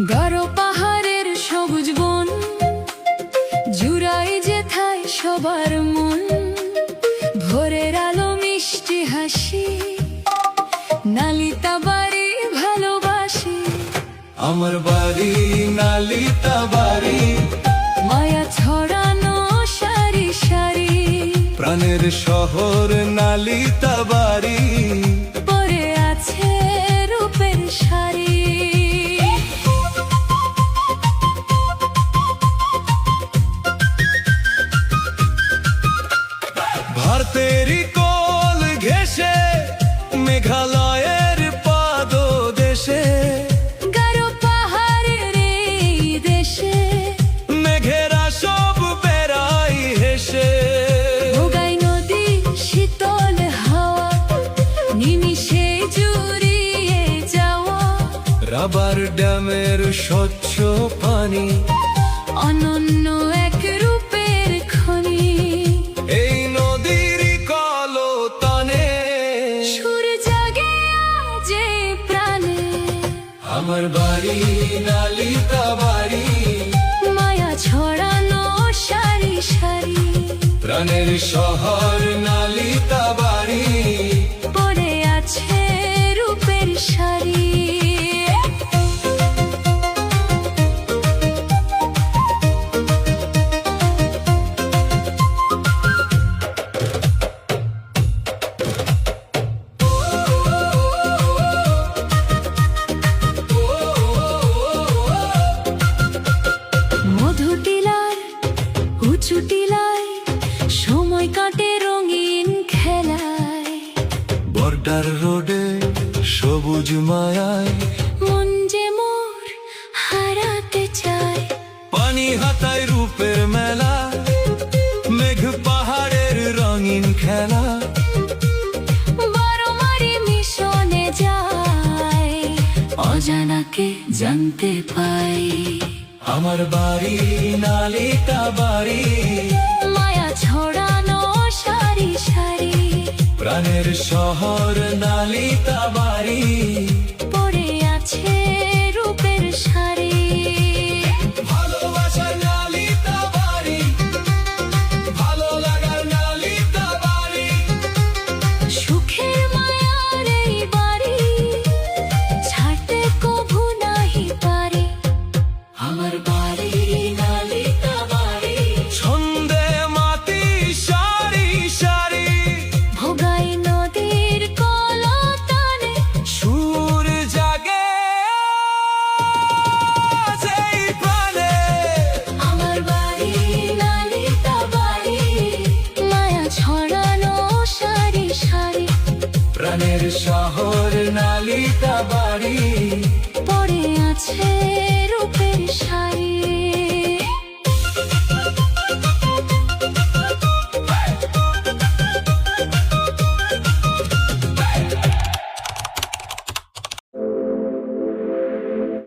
গারো পাহাড়ের সবুজ বন জুড়াই যেথায় সবার মন, ভোরের আলো মিষ্টি হাসি, নালিতা বাড়ি ভালোবাসি। আমার বাড়ি নালিতা বাড়ি, মায়া ছড়ানো সারি সারি, প্রাণের শহর নালিতা বাড়ি। পরে আছে রূপের শাড়ি। ভারতেরই কোল ঘেঁষে মেঘালয়ের পাদদেশে, গারো পাহাড়ের এই দেশে মেঘেরা সব বেড়াই হেসে। ভোগাই নদী শীতল হাওয়া, নিমিষে জুড়িয়ে যাওয়া। রাবার ড্যামের স্বচ্ছ পানি, অনন্য এক রূপের খনি। এই নদীর কলতানে সুর জাগে আজ এই প্রাণে। আমার বাড়ি নালিতা বাড়ি, মায়া ছড়ানো সারি সারি, প্রাণের শহর নালিতা বাড়ি। পরে আছে রূপের শাড়ি। মধু টিলার উঁচু টিলায় সময় কাটে রঙিন খেলায়। বর্ডার রোডে সবুজ মায়ায়, মন যে মোর হারাতে চায়। পানি হাতায় রূপের মেলা, মেঘ পাহাড়ের রঙিন খেলা। বারো মারি মিশনে যায়, অজানাকে জানতে পাই। আমার বাড়ি নালিতা বাড়ি, মায়া ছড়ানো সারি সারি, প্রাণের শহর নালিতা বাড়ি। পরে আছে রূপের শাড়ি। ভালোবাসার নালিতা বাড়ি, ভালো লাগার নালিতা বাড়ি। সুখের মায়ার এই বাড়ি, ছাড়তে কভু নাহি পারি। আমার বাড়ি নালিতা বাড়ি, ছন্দে মাটি সারি সারি, ভোগাই নদীর কলতানে। সুর জাগে সেই প্রাণে। আমার বাড়ি নালিতা বাড়ি, মায়া ছড়ানো সারি সারি, প্রাণের শহর নালিতা বাড়ি। পরে আছে